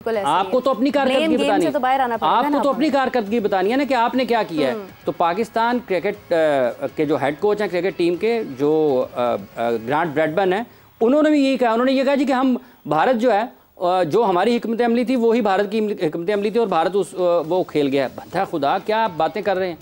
आपको तो अपनी कारकर्दगी बतानी है, आपको तो अपनी कारकर्दगी बतानी है ना कि आपने क्या किया है। तो पाकिस्तान क्रिकेट के जो हेड कोच हैं क्रिकेट टीम के, जो ग्रांट ब्रैडबर्न है, उन्होंने भी यही कहा। उन्होंने ये कहा जी कि हम भारत जो है, जो हमारी हिकमत अमली थी वही भारत की हिकमत अमली थी और भारत वो खेल गया। बंदा खुदा क्या आप बातें कर रहे हैं,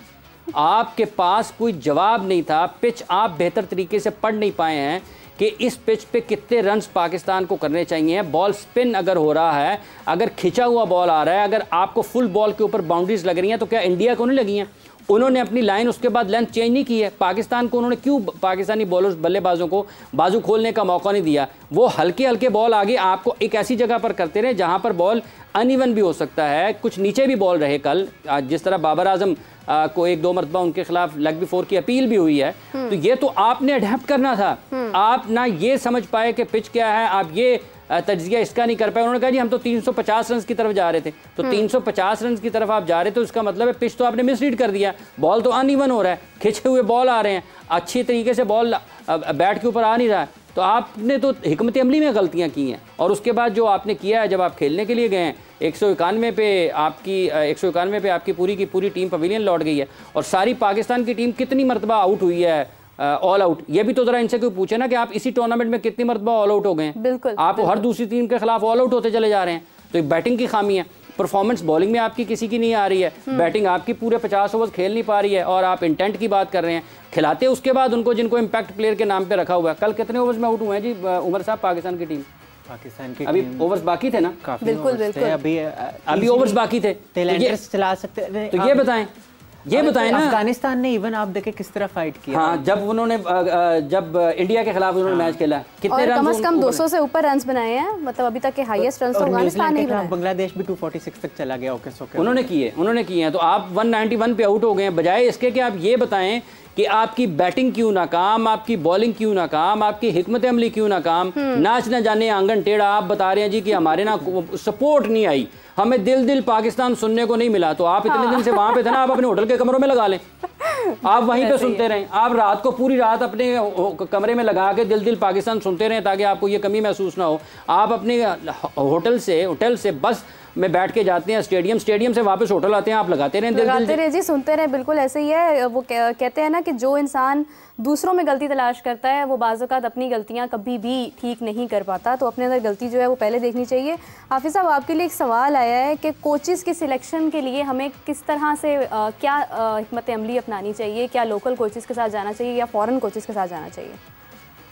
आपके पास कोई जवाब नहीं था। पिच आप बेहतर तरीके से पढ़ नहीं पाए हैं कि इस पिच पे कितने रन्स पाकिस्तान को करने चाहिए। बॉल स्पिन अगर हो रहा है, अगर खिंचा हुआ बॉल आ रहा है, अगर आपको फुल बॉल के ऊपर बाउंड्रीज लग रही हैं, तो क्या इंडिया को नहीं लगी हैं? उन्होंने अपनी लाइन उसके बाद लेंथ चेंज नहीं की है। पाकिस्तान को उन्होंने क्यों, पाकिस्तानी बॉलर्स बल्लेबाजों को बाजू खोलने का मौका नहीं दिया? वो हल्के हल्के बॉल आगे आपको एक ऐसी जगह पर करते रहे जहां पर बॉल अनइवन भी हो सकता है, कुछ नीचे भी बॉल रहे। कल जिस तरह बाबर आजम को 1-2 मरतबा उनके खिलाफ लेग बिफोर की अपील भी हुई है, तो ये तो आपने अडेप्ट करना था। आप ना ये समझ पाए कि पिच क्या है, आप ये तज्जिया इसका नहीं कर पाए। उन्होंने कहा जी हम तो 350 रन की तरफ जा रहे थे, तो 350 रन की तरफ आप जा रहे थे तो इसका मतलब है पिच तो आपने मिसरीड कर दिया। बॉल तो अनइवन हो रहा है, खिंचे हुए बॉल आ रहे हैं, अच्छी तरीके से बॉल बैट के ऊपर आ नहीं रहा है। तो आपने तो हिकमत अमली में गलतियां की हैं। और उसके बाद जो आपने किया है, जब आप खेलने के लिए गए हैं, 191 पे आपकी पूरी की पूरी टीम पवेलियन लौट गई है। और सारी पाकिस्तान की टीम कितनी मरतबा आउट हुई है, ऑल आउट। ये भी तो जरा इनसे कोई पूछे ना कि आप इसी टूर्नामेंट में कितनी मरतबा ऑल आउट हो गए हैं। बिल्कुल, आप हर दूसरी टीम के खिलाफ ऑल आउट होते चले जा रहे हैं। तो एक बैटिंग की खामी है, परफॉर्मेंस बॉलिंग में आपकी किसी की नहीं आ रही है, बैटिंग आपकी पूरे 50 ओवर खेल नहीं पा रही है, और आप इंटेंट की बात कर रहे हैं। खिलाते उसके बाद उनको जिनको इम्पैक्ट प्लेयर के नाम पे रखा हुआ है। कल कितने ओवर्स में आउट हुए हैं जी उमर साहब पाकिस्तान की टीम? अभी ओवर्स बाकी थे ना? बिल्कुल बिल्कुल, अभी ओवर्स बाकी थे। चला सकते, तो ये बताएं, ये बताएं ना। अफगानिस्तान ने इवन आप देखें किस तरह फाइट किया। हाँ, जब उन्होंने जब इंडिया के खिलाफ उन्होंने मैच खेला, कितने रन, कम से कम 200 से ऊपर रन्स बनाए हैं। मतलब अभी तक के हाईएस्ट रन्स तो अफगानिस्तान ने बनाए। बांग्लादेश भी 246 तक चला गया। ओके उन्होंने किए हैं। तो आप 191 पे आउट हो गए हैं। बजाय इसके कि आप ये बताएं कि आपकी बैटिंग क्यों नाकाम, आपकी बॉलिंग क्यों नाकाम, आपकी हिकमत अमली क्यों नाकाम, नाच न जाने आंगन टेढ़ा। आप बता रहे हैं जी कि हमारे ना सपोर्ट नहीं आई, हमें दिल पाकिस्तान सुनने को नहीं मिला। तो आप इतने दिन से वहां पे थे ना, आप अपने होटल के कमरों में लगा लें, आप वहीं पे सुनते रहें। आप रात को पूरी रात अपने कमरे में लगा के दिल पाकिस्तान सुनते रहें ताकि आपको ये कमी महसूस ना हो। आप अपने होटल से बस में बैठ के जाते हैं स्टेडियम से वापस होटल आते हैं, आप लगाते रहें जी, सुनते रहें। बिल्कुल ऐसे ही है। वो कहते हैं ना कि जो इंसान दूसरों में गलती तलाश करता है वो बाज़ औक़ात अपनी गलतियां कभी भी ठीक नहीं कर पाता। तो अपने अंदर गलती जो है वो पहले देखनी चाहिए। हाफिज़ साहब, आपके लिए एक सवाल आया है कि कोचेस की सिलेक्शन के लिए हमें किस तरह से क्या हिकमत अमली अपनानी चाहिए? क्या लोकल कोचेस के साथ जाना चाहिए या फ़ॉरेन कोचेस के साथ जाना चाहिए?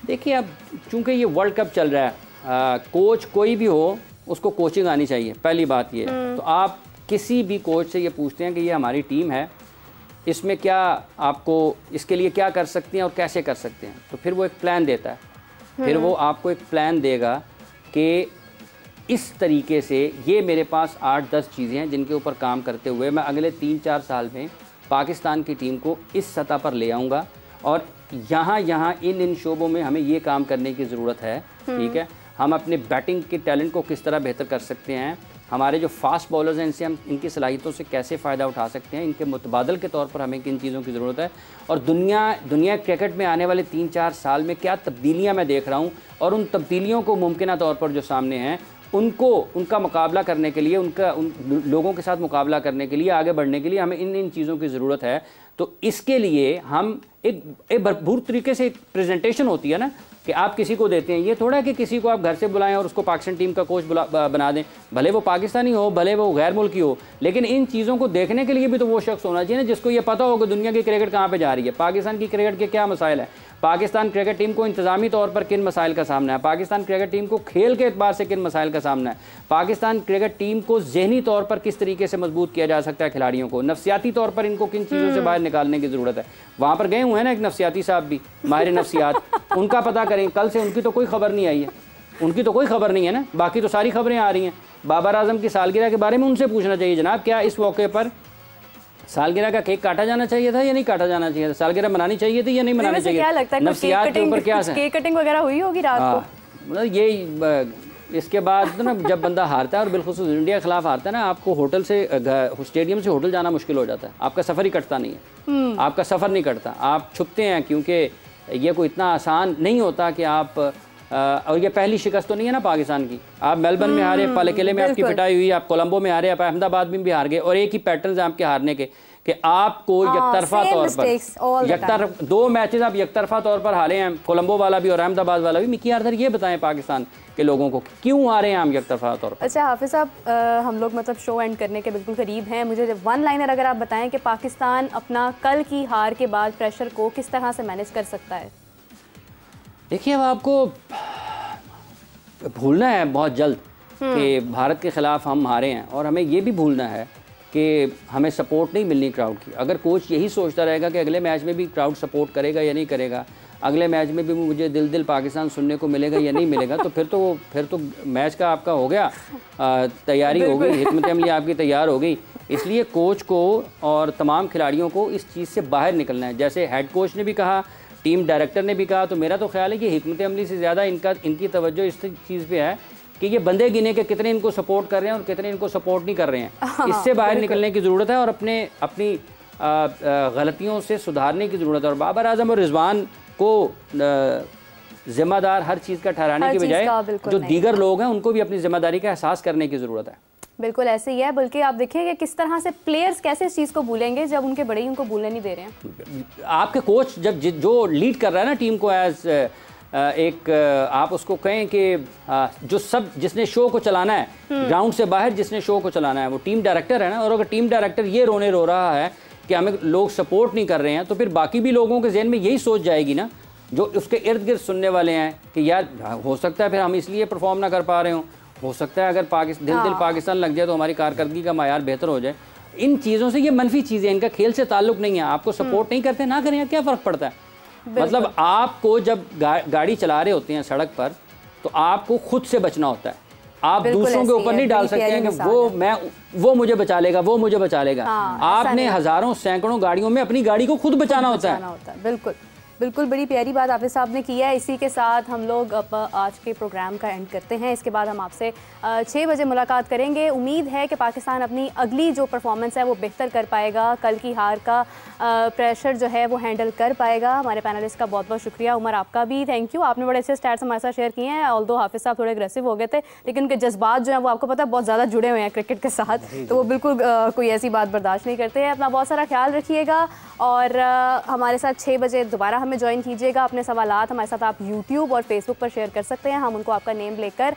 देखिए, अब चूँकि ये वर्ल्ड कप चल रहा है, कोच कोई भी हो उसको कोचिंग आनी चाहिए, पहली बात ये। तो आप किसी भी कोच से ये पूछते हैं कि ये हमारी टीम है, इसमें क्या आपको, इसके लिए क्या कर सकते हैं और कैसे कर सकते हैं, तो फिर वो एक प्लान देता है। फिर वो आपको एक प्लान देगा कि इस तरीके से ये मेरे पास 8-10 चीज़ें हैं जिनके ऊपर काम करते हुए मैं अगले 3-4 साल में पाकिस्तान की टीम को इस सतह पर ले आऊँगा, और यहाँ इन शोबों में हमें ये काम करने की ज़रूरत है। ठीक है, हम अपने बैटिंग के टैलेंट को किस तरह बेहतर कर सकते हैं, हमारे जो फास्ट बॉलर्स हैं इनसे हम इनकी सलाहियतों से कैसे फ़ायदा उठा सकते हैं, इनके मुतबादल के तौर पर हमें किन चीज़ों की ज़रूरत है, और दुनिया क्रिकेट में आने वाले 3-4 साल में क्या तब्दीलियाँ मैं देख रहा हूँ, और उन तब्दीलियों को मुमकिन तौर पर जो सामने हैं उनका मुकाबला करने के लिए, उन लोगों के साथ मुकाबला करने के लिए, आगे बढ़ने के लिए हमें इन चीज़ों की ज़रूरत है। तो इसके लिए हम एक भरपूर तरीके से प्रेजेंटेशन होती है ना कि आप किसी को देते हैं। ये थोड़ा है कि किसी को आप घर से बुलाएं और उसको पाकिस्तान टीम का कोच बना दें, भले वो पाकिस्तानी हो, भले वो गैर मुल्की हो, लेकिन इन चीज़ों को देखने के लिए भी तो वो शख्स होना चाहिए ना जिसको ये पता हो कि दुनिया की क्रिकेट कहाँ पे जा रही है, पाकिस्तान की क्रिकेट के क्या मसाइल है, पाकिस्तान क्रिकेट टीम को इंतज़ामी तौर पर किन मसाइल का सामना है, पाकिस्तान क्रिकेट टीम को खेल के एतबार से किन मसाइल का सामना है, पाकिस्तान क्रिकेट टीम को ज़हनी तौर पर किस तरीके से मजबूत किया जा सकता है, खिलाड़ियों को नफ्सियाती तौर पर इनको किन चीज़ों से बाहर निकालने की ज़रूरत है। वहाँ पर गए हुए हैं ना एक नफ्सियाती साहब भी, माहिर नफ्सियात, उनका पता करें। कल से उनकी तो कोई खबर नहीं आई है, उनकी तो कोई खबर नहीं है ना, बाकी तो सारी खबरें आ रही हैं। बाबर आजम की सालगिरह के बारे में उनसे पूछना चाहिए, जनाब क्या इस मौके पर सालगिरह का केक काटा जाना चाहिए था या नहीं काटा जाना चाहिए था, सालगिरह मनानी चाहिए थी या नहीं मनानी चाहिए? क्या लगता है नफ्सियात के ऊपर क्या है, केक कटिंग वगैरह हुई होगी रात को? मतलब ये इसके बाद ना जब बंदा हारता है और बिलखुसूस इंडिया के खिलाफ हारता है ना, आपको होटल से स्टेडियम से होटल जाना मुश्किल हो जाता है, आपका सफ़र ही कटता नहीं है, आपका सफ़र नहीं कटता, आप छुपते हैं, क्योंकि ये कोई इतना आसान नहीं होता कि आप और ये पहली शिकस्त तो नहीं है ना पाकिस्तान की। आप मेलबर्न में हारे, पलकेले में आपकी पिटाई हुई, आप कोलंबो में हारे, आप अहमदाबाद में भी हार गए, और एक ही पैटर्न है आपके हारने के कि आपको यकतरफा तौर पर 2 मैचेस आप यकतरफा तौर पर हारे हैं, कोलंबो वाला भी और अहमदाबाद वाला भी। मिकी आर्थर ये बताएं पाकिस्तान के लोगों को क्यों हारे हैं हम यकतरफा तौर पर। अच्छा हाफिज़ साहब, हम लोग मतलब शो एंड करने के बिल्कुल करीब हैं, मुझे वन लाइनर अगर आप बताएं कि पाकिस्तान अपना कल की हार के बाद प्रेशर को किस तरह से मैनेज कर सकता है। देखिए, अब आपको भूलना है बहुत जल्द कि भारत के ख़िलाफ़ हम हारे हैं, और हमें ये भी भूलना है कि हमें सपोर्ट नहीं मिलनी क्राउड की। अगर कोच यही सोचता रहेगा कि अगले मैच में भी क्राउड सपोर्ट करेगा या नहीं करेगा, अगले मैच में भी मुझे दिल दिल पाकिस्तान सुनने को मिलेगा या नहीं मिलेगा, तो फिर तो मैच का आपका हो गया, तैयारी हो गई, हिकमत अमली आपकी तैयार हो गई। इसलिए कोच को और तमाम खिलाड़ियों को इस चीज़ से बाहर निकलना है। जैसे हेड कोच ने भी कहा, टीम डायरेक्टर ने भी कहा, तो मेरा तो ख्याल है कि हिकमत अमली से ज़्यादा इनकी तवज्जो इस चीज़ पे है कि ये बंदे गिने के कितने इनको सपोर्ट कर रहे हैं और कितने इनको सपोर्ट नहीं कर रहे हैं। इससे बाहर निकलने की ज़रूरत है और अपनी गलतियों से सुधारने की ज़रूरत है। और बाबर आजम और रिजवान को ज़िम्मेदार हर चीज़ का ठहराने की बजाय जो दीगर लोग हैं उनको भी अपनी ज़िम्मेदारी का एहसास करने की ज़रूरत है। बिल्कुल ऐसे ही है, बल्कि आप देखिए कि किस तरह से प्लेयर्स कैसे इस चीज़ को भूलेंगे जब उनके बड़े ही उनको भूलने नहीं दे रहे हैं। आपके कोच जब जो लीड कर रहा है ना टीम को एज एक आप उसको कहें कि जिसने शो को चलाना है, ग्राउंड से बाहर जिसने शो को चलाना है वो टीम डायरेक्टर है ना। और अगर टीम डायरेक्टर ये रो रहा है कि हमें लोग सपोर्ट नहीं कर रहे हैं, तो फिर बाकी भी लोगों के जहन में यही सोच जाएगी ना, जो उसके इर्द गिर्द सुनने वाले हैं कि यार हो सकता है फिर हम इसलिए परफॉर्म ना कर पा रहे हो सकता है अगर दिल पाकिस्तान लग जाए तो हमारी कारकर्दगी का मायार बेहतर हो जाए। इन चीज़ों से, ये मनफी चीज़ें, इनका खेल से ताल्लुक नहीं है। आपको सपोर्ट नहीं करते ना करें, क्या फ़र्क पड़ता है। मतलब आपको जब गाड़ी चला रहे होते हैं सड़क पर, तो आपको खुद से बचना होता है। आप दूसरों के ऊपर नहीं डाल सकते हैं कि वो मुझे बचा लेगा, वो मुझे बचा लेगा। आपने हज़ारों सैकड़ों गाड़ियों में अपनी गाड़ी को खुद बचाना होता है। बिल्कुल बिल्कुल, बड़ी प्यारी बात हाफिज़ साहब ने की है। इसी के साथ हम लोग आज के प्रोग्राम का एंड करते हैं। इसके बाद हम आपसे 6 बजे मुलाकात करेंगे। उम्मीद है कि पाकिस्तान अपनी अगली जो परफॉर्मेंस है वो बेहतर कर पाएगा, कल की हार का प्रेशर जो है वो हैंडल कर पाएगा। हमारे पैनलिस्ट का बहुत बहुत शुक्रिया। उमर आपका भी थैंक यू, आपने बड़े अच्छे स्टैट्स हमारे साथ शेयर किए हैं। ऑल्दो हाफिज़ साहब थोड़े अग्रेसिव हो गए थे, लेकिन उनके जज्बात जो हैं वो आपको पता है बहुत ज़्यादा जुड़े हुए हैं क्रिकेट के साथ, तो वो बिल्कुल कोई ऐसी बात बर्दाश्त नहीं करते हैं। अपना बहुत सारा ख्याल रखिएगा और हमारे साथ 6 बजे दोबारा हमें ज्वाइन कीजिएगा। अपने सवालात हमारे साथ आप यूट्यूब और फेसबुक पर शेयर कर सकते हैं, हम उनको आपका नेम लेकर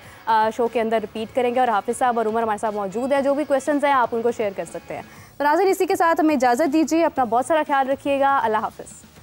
शो के अंदर रिपीट करेंगे। और हाफिज़ साहब और उमर हमारे साथ मौजूद है, जो भी क्वेश्चंस हैं आप उनको शेयर कर सकते हैं। तो नाज़रीन, इसी के साथ हमें इजाज़त दीजिए। अपना बहुत सारा ख्याल रखिएगा। अल्लाह हाफ़िज़।